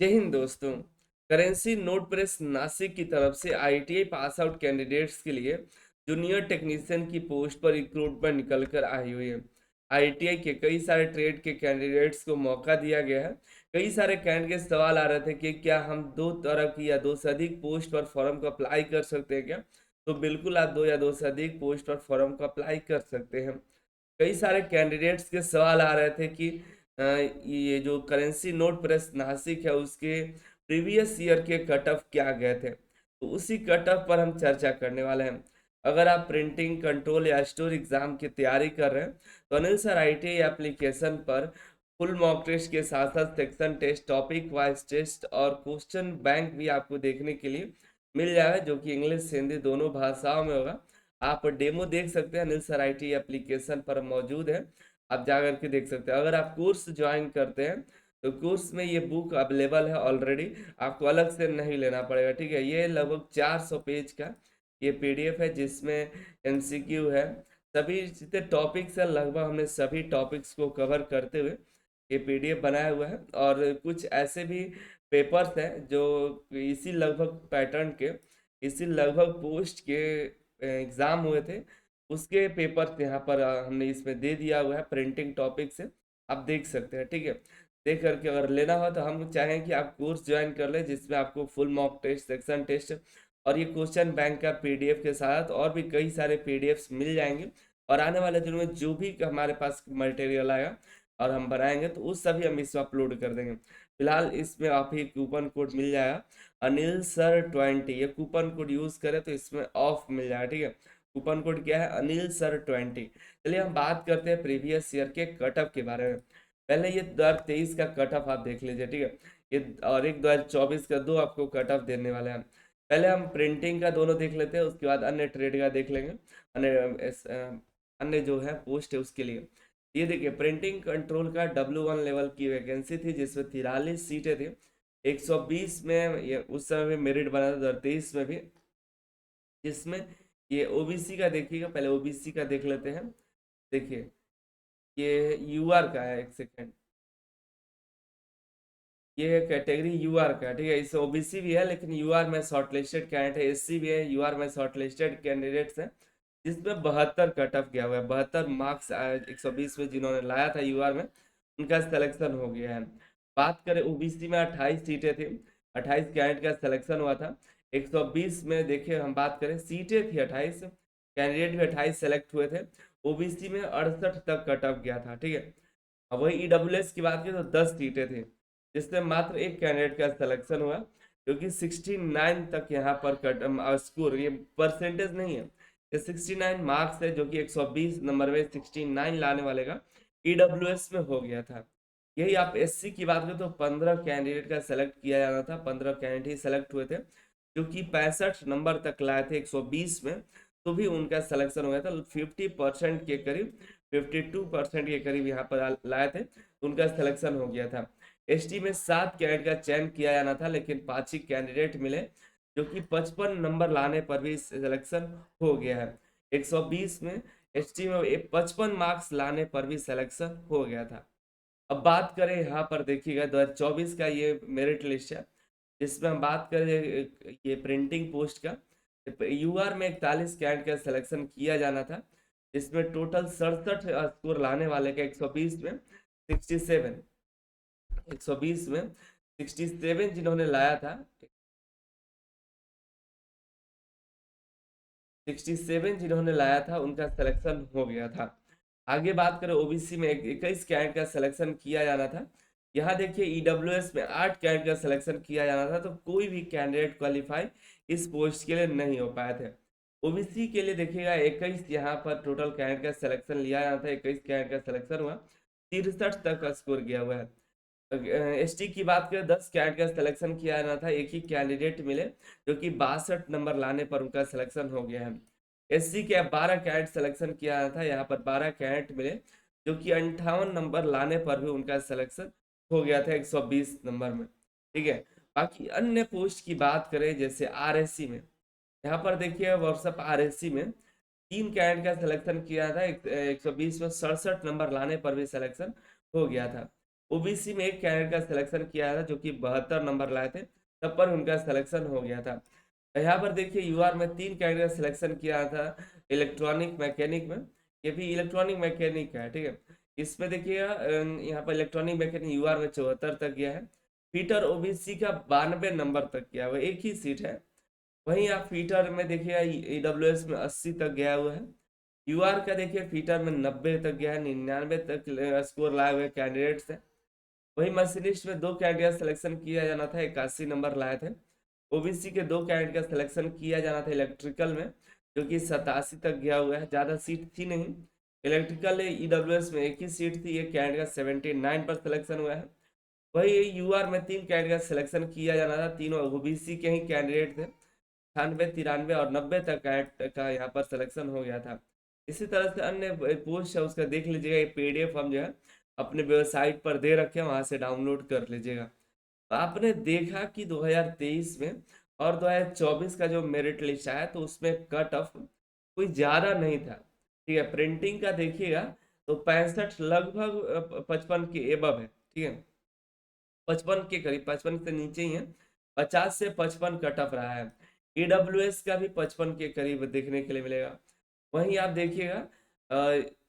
जय हिंद दोस्तों। Currency note press Nashik की तरफ से आईटीआई पास आउट कैंडिडेट्स के लिए जूनियर टेक्नीशियन की पोस्ट पर रिक्रूटमेंट निकल कर आई हुई है। आईटीआई के कई सारे ट्रेड के कैंडिडेट्स को मौका दिया गया है। कई सारे कैंडिडेट सवाल आ रहे थे कि क्या हम दो तरह की या दो से अधिक पोस्ट पर फॉर्म को अप्लाई कर सकते हैं क्या। तो बिल्कुल आप दो या दो से अधिक पोस्ट पर फॉर्म को अप्लाई कर सकते हैं। कई सारे कैंडिडेट्स के सवाल आ रहे थे कि ये जो करेंसी नोट प्रेस नासिक है उसके प्रीवियस ईयर के कट ऑफ क्या गए थे, तो उसी कट ऑफ पर हम चर्चा करने वाले हैं। अगर आप प्रिंटिंग कंट्रोल या स्टोर एग्जाम की तैयारी कर रहे हैं तो अनिल सर आईटीआई एप्लीकेशन पर फुल मॉक टेस्ट के साथ साथ section test, topic wise test और क्वेश्चन बैंक भी आपको देखने के लिए मिल जाएगा, जो कि इंग्लिश हिंदी दोनों भाषाओं में होगा। आप डेमो देख सकते हैं, अनिल सर आईटी एप्लीकेशन पर मौजूद है। आप जा करके देख सकते हैं। अगर आप कोर्स ज्वाइन करते हैं तो कोर्स में ये बुक अवेलेबल है ऑलरेडी, आपको अलग से नहीं लेना पड़ेगा। ठीक है, ये लगभग 400 पेज का ये पीडीएफ है जिसमें एमसीक्यू है, सभी जितने टॉपिक्स है लगभग हमने सभी टॉपिक्स को कवर करते हुए ये पीडीएफ बनाया हुआ है। और कुछ ऐसे भी पेपर्स हैं जो इसी लगभग पैटर्न के, इसी लगभग पोस्ट के एग्जाम हुए थे, उसके पेपर्स यहाँ पर हमने इसमें दे दिया हुआ है प्रिंटिंग टॉपिक से। आप देख सकते हैं। ठीक है, देख करके अगर लेना हो तो हम चाहें कि आप कोर्स ज्वाइन कर लें जिसमें आपको full mock test, section test और ये क्वेश्चन बैंक का पीडीएफ के साथ और भी कई सारे पीडीएफ्स मिल जाएंगे। और आने वाले दिनों में जो भी हमारे पास मटेरियल आएगा और हम बनाएंगे तो उस सभी हम इसमें अपलोड कर देंगे। फिलहाल इसमें आप ही कूपन कोड मिल जाएगा अनिल सर 20, ये कूपन कोड यूज करें तो इसमें ऑफ मिल जाएगा। ठीक है, कूपन कोड क्या है, अनिल सर 20। चलिए हम बात करते हैं प्रीवियस ईयर के कट ऑफ के बारे में। पहले ये 2023 का कट ऑफ आप देख लीजिए। ठीक है, ये और एक 2024 का, दो आपको कट ऑफ देने वाले हैं। पहले हम प्रिंटिंग का दोनों देख लेते हैं, उसके बाद अन्य ट्रेड का देख लेंगे, अन्य जो है पोस्ट है उसके लिए। ये देखिए, प्रिंटिंग कंट्रोल का W1 लेवल की वैकेंसी थी जिसमें 43 सीटें थी। 120 में ये उस समय भी मेरिट बना था, 2023 में भी, जिसमें ये ओबीसी का देखिएगा। पहले ओबीसी का देख लेते हैं। देखिए, ये यूआर का है, एक सेकेंड, ये कैटेगरी यूआर का है। ठीक है, इसमें ओबीसी भी है लेकिन यूआर में शॉर्टलिस्टेड कैंडिडेट है, एससी भी है, यूआर में शॉर्टलिस्टेड कैंडिडेट्स हैं, जिसमें 72 कट ऑफ गया हुआ है। 72 मार्क्स 120 में जिन्होंने लाया था यूआर में, उनका सिलेक्शन हो गया है। बात करें ओबीसी में 28 सीटें थी, 28 कैंडिडेट का सिलेक्शन हुआ था। 120 में देखिए, हम बात करें सीटें थी 28, कैंडिडेट भी 28 सेलेक्ट हुए थे। ओबीसी में 68 तक कट ऑफ गया था। ठीक है, अब वही ईडब्ल्यूएस की बात करें तो 10 सीटें थी, जिसमें मात्र एक कैंडिडेट का सिलेक्शन हुआ, क्योंकि 69 तक यहाँ पर कट स्कोर, ये परसेंटेज नहीं है, ये 69 मार्क्स है, जो कि 120 नंबर में 69 लाने वाले का ईडब्ल्यूएस में हो गया था। यही आप एससी की बात करें तो 15 कैंडिडेट का सेलेक्ट किया जाना था, 15 कैंडिडेट ही सेलेक्ट हुए थे, जो कि 65 नंबर तक लाए थे 120 में, तो भी उनका सिलेक्शन हो गया था। 50% के करीब, 52% के करीब यहाँ पर लाए थे, तो उनका सिलेक्शन हो गया था। एसटी में 7 कैंडिडेट का चयन किया जाना था लेकिन 5 ही कैंडिडेट मिले, जो कि 55 नंबर लाने पर भी सिलेक्शन हो गया है। 120 में एसटी में 55 मार्क्स लाने पर भी सिलेक्शन हो गया था। अब बात करें यहाँ पर देखिएगा 2024 का ये मेरिट लिस्ट है, जिसमें हम बात करें ये प्रिंटिंग पोस्ट का। यूआर में 41 कैंडिडेट का सिलेक्शन किया जाना था, जिसमें टोटल 67 स्कोर लाने वाले का 120 में 67, 120 में 67 जिन्होंने लाया था, 67 जिन्होंने लाया था उनका सिलेक्शन हो गया था। आगे बात करें ओबीसी में 21 कैंडिडेट का सिलेक्शन किया जाना था। यहाँ देखिए ईडब्ल्यूएस में 8 कैंडिडेट का सिलेक्शन किया जाना था, तो कोई भी कैंडिडेट क्वालिफाई इस पोस्ट के लिए नहीं हो पाए थे। ओबीसी के लिए देखिएगा 21 यहाँ पर टोटल कैंडिडेट का सिलेक्शन लिया जाना था, 21 कैंडिडेट का सिलेक्शन हुआ, 63 तक का स्कोर गया हुआ है। एसटी की बात करें 10 कैंडिडेट का सिलेक्शन किया जाना था, एक ही कैंडिडेट मिले, जो कि 62 नंबर लाने पर उनका सिलेक्शन हो गया है। एससी के 12 कैंडिडेट सिलेक्शन किया जाना था, यहाँ पर 12 कैंडिडेट मिले, जो कि 58 नंबर लाने पर भी उनका सिलेक्शन हो गया था 120 नंबर में। ठीक है, बाकी अन्य पोस्ट की बात करें जैसे आरएससी में, यहाँ पर देखिए व्हाट्सएप आरएससी में 3 कैंडिडेट का सिलेक्शन किया था, 120 में 67 नंबर लाने पर भी सिलेक्शन हो गया था। ओबीसी में एक कैंडिडेट का सिलेक्शन किया था जो कि 72 नंबर लाए थे, तब पर उनका सिलेक्शन हो गया था। यहाँ पर देखिए यूआर में 3 कैंडिडेट का सिलेक्शन किया था इलेक्ट्रॉनिक मैकेनिक में, ये भी इलेक्ट्रॉनिक मैकेनिक है, ठीक है। इसमें देखिएगा यहाँ पर इलेक्ट्रॉनिक मैकेनिक यूआर में 74 तक गया है। फीटर ओबीसी का 92 नंबर तक गया हुआ, एक ही सीट है। वहीं आप फीटर में देखिएगा ईडब्ल्यूएस में 80 तक गया हुआ है। यूआर का देखिए फीटर में 90 तक गया है, 99 तक स्कोर लाए हुए कैंडिडेट्स हैं। वही मशीनिस्ट में 2 कैंडिडेट सिलेक्शन किया जाना था, 81 नंबर लाए थे। ओबीसी के 2 कैंडिडेट का सिलेक्शन किया जाना था इलेक्ट्रिकल में, जो कि 87 तक गया हुआ है, ज़्यादा सीट थी नहीं। इलेक्ट्रिकल ईडब्ल्यूएस में एक ही सीट थी, एक कैंडिडेट का 79 पर सिलेक्शन हुआ है। वही यूआर में 3 कैंडिडेट का सिलेक्शन किया जाना था, तीनों ओबीसी के ही कैंडिडेट थे। 98, 93 और 90 तक का यहाँ पर सिलेक्शन हो गया था। इसी तरह से अन्य पोस्ट है उसका देख लीजिएगा, ये पीडीएफ हम जो है अपने वेबसाइट पर दे रखे हैं, वहां से डाउनलोड कर लीजिएगा। तो आपने देखा कि 2023 में और 2024 का जो मेरिट लिस्ट आया तो उसमें कट ऑफ कोई ज़्यादा नहीं था, ठीक है। प्रिंटिंग का देखिएगा तो 65 लगभग 55 के एबव है, ठीक है। 55 के करीब, 55 से नीचे ही है, 50 से 55 कट ऑफ रहा है। ईडब्ल्यूएस का भी 55 के करीब देखने के लिए मिलेगा। वहीं आप देखिएगा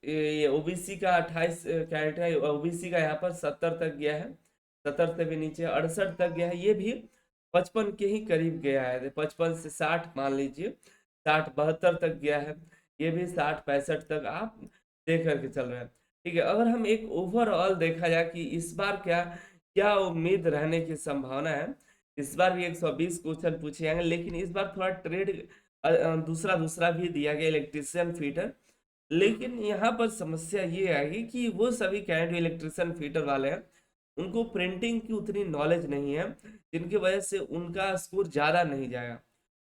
ये ओबीसी का 28 कैरेट है, ओबीसी का यहाँ पर 70 तक गया है, 70 से भी नीचे 68 तक गया है, ये भी 55 के ही करीब गया है, 55 से 60 मान लीजिए, 60 72 तक गया है, ये भी 60 65 तक आप देख करके चल रहे हैं, ठीक है। अगर हम एक ओवरऑल देखा जाए कि इस बार क्या क्या उम्मीद रहने की संभावना है, इस बार भी 120 क्वेश्चन पूछे जाएंगे, लेकिन इस बार थोड़ा ट्रेड दूसरा दूसरा भी दिया गया, इलेक्ट्रीशियन फीटर। लेकिन यहाँ पर समस्या ये आएगी कि वो सभी कैंडिडेट इलेक्ट्रिशियन फीटर वाले हैं, उनको प्रिंटिंग की उतनी नॉलेज नहीं है, जिनकी वजह से उनका स्कोर ज़्यादा नहीं जाएगा।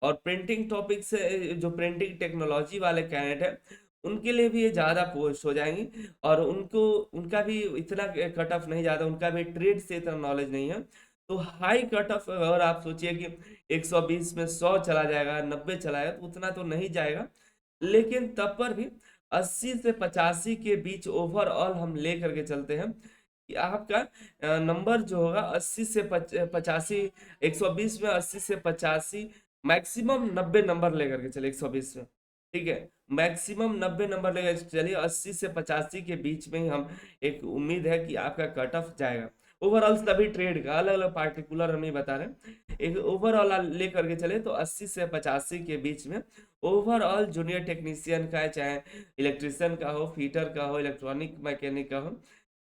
और प्रिंटिंग टॉपिक से जो प्रिंटिंग टेक्नोलॉजी वाले कैंडिडेट हैं उनके लिए भी ये ज़्यादा पोस्ट हो जाएंगी, और उनको उनका भी इतना कट ऑफ नहीं जाता, उनका भी ट्रेड से इतना नॉलेज नहीं है। तो हाई कट ऑफ अगर आप सोचिए कि 120 में 100 चला जाएगा, 90 चलाएगा, तो उतना तो नहीं जाएगा। लेकिन तब पर भी 80 से 85 के बीच ओवरऑल हम ले करके चलते हैं कि आपका नंबर जो होगा 80 से 85, 120 में 80 से 85, मैक्सिमम 90 नंबर लेकर के चले 120 में, ठीक है। मैक्सिमम 90 नंबर लेकर चलिए, 80 से 85 के बीच में ही हम एक उम्मीद है कि आपका कट ऑफ जाएगा। ओवरऑल सभी ट्रेड का अलग अलग पार्टिकुलर हम नहीं बता रहे, एक ओवरऑल लेकर के चले तो 80 से 85 के बीच में ओवरऑल जूनियर टेक्नीशियन का है, चाहे इलेक्ट्रिशियन का हो, फीटर का हो, इलेक्ट्रॉनिक मैकेनिक का हो,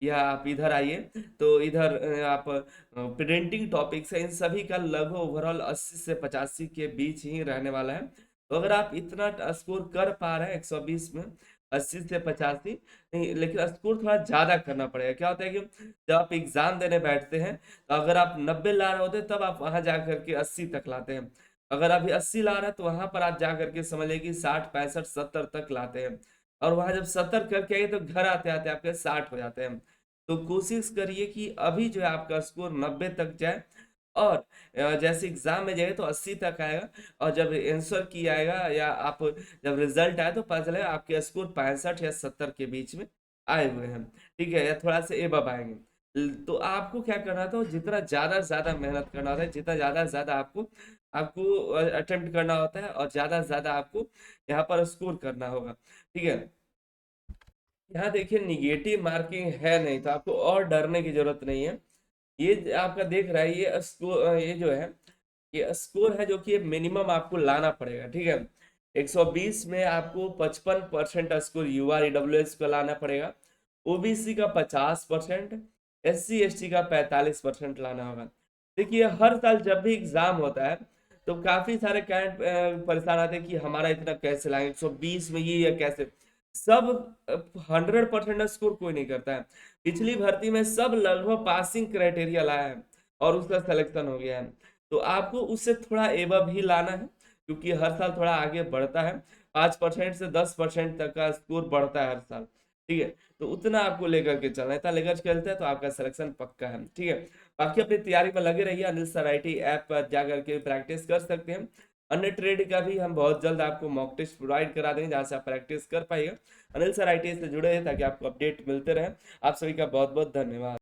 या आप इधर आइए तो इधर आप प्रिंटिंग टॉपिक्स है, इन सभी का लगभग ओवरऑल 80 से 85 के बीच ही रहने वाला है। तो अगर आप इतना स्कोर कर पा रहे हैं 120 में 80 से 85, नहीं लेकिन स्कोर थोड़ा ज़्यादा करना पड़ेगा। क्या होता है कि जब आप एग्जाम देने बैठते हैं तो अगर आप 90 ला रहे होते तब आप वहां जा करके 80 तक लाते हैं, अगर अभी 80 ला रहे हैं तो वहां पर आप जा करके समझ लीजिए कि 60 65 70 तक लाते हैं, और वहां जब 70 करके आइए तो घर आते आते आपके 60 हो जाते हैं। तो कोशिश करिए कि अभी जो है आपका स्कोर 90 तक जाए, और जैसे एग्जाम में जाए तो 80 तक आएगा, और जब आंसर की आएगा या आप जब रिजल्ट आए तो पता चलेगा आपके स्कोर 65 या 70 के बीच में आए हुए हैं, ठीक है, या थोड़ा सा एबव आएंगे। तो आपको क्या करना था, जितना ज़्यादा से ज़्यादा मेहनत करना होता है, जितना ज़्यादा से ज़्यादा आपको आपको अटेम्प्ट करना होता है, और ज़्यादा से ज़्यादा आपको यहाँ पर स्कोर करना होगा, ठीक है। यहाँ देखिए निगेटिव मार्किंग है नहीं, तो आपको और डरने की जरूरत नहीं है। ये आपका देख रहा है, ये स्कोर, ये जो है ये स्कोर है जो कि मिनिमम आपको लाना पड़ेगा, ठीक है। 120 में आपको 55% स्कोर यूआर ईडब्ल्यूएस का लाना पड़ेगा, ओबीसी का 50%, एससी एसटी का 45% लाना होगा। देखिए हर साल जब भी एग्जाम होता है तो काफी सारे कैंडिडेट परेशान आते हैं कि हमारा इतना कैसे लाएंगे 120 में, ये कैसे, सब 100% स्कोर कोई नहीं करता है। पिछली भर्ती में सब लगभग पासिंग क्राइटेरिया लाया है और उसका सिलेक्शन हो गया है। तो आपको उससे थोड़ा एबव ही लाना है, क्योंकि हर साल थोड़ा आगे बढ़ता है, 5% से 10% तक का स्कोर बढ़ता है हर साल, ठीक है। तो उतना आपको लेकर के चलना है, इतना लेकर के चलते हैं तो आपका सिलेक्शन पक्का है, ठीक है। बाकी अपनी तैयारी में लगे रहिए, अनिल सर आईटी ऐप पर जा करके प्रैक्टिस कर सकते हैं। अन्य ट्रेड का भी हम बहुत जल्द आपको मॉक टेस्ट प्रोवाइड करा देंगे, जहाँ से आप प्रैक्टिस कर पाइएगा। अनिल सर आईटी से जुड़े हैं ताकि आपको अपडेट मिलते रहे। आप सभी का बहुत बहुत धन्यवाद।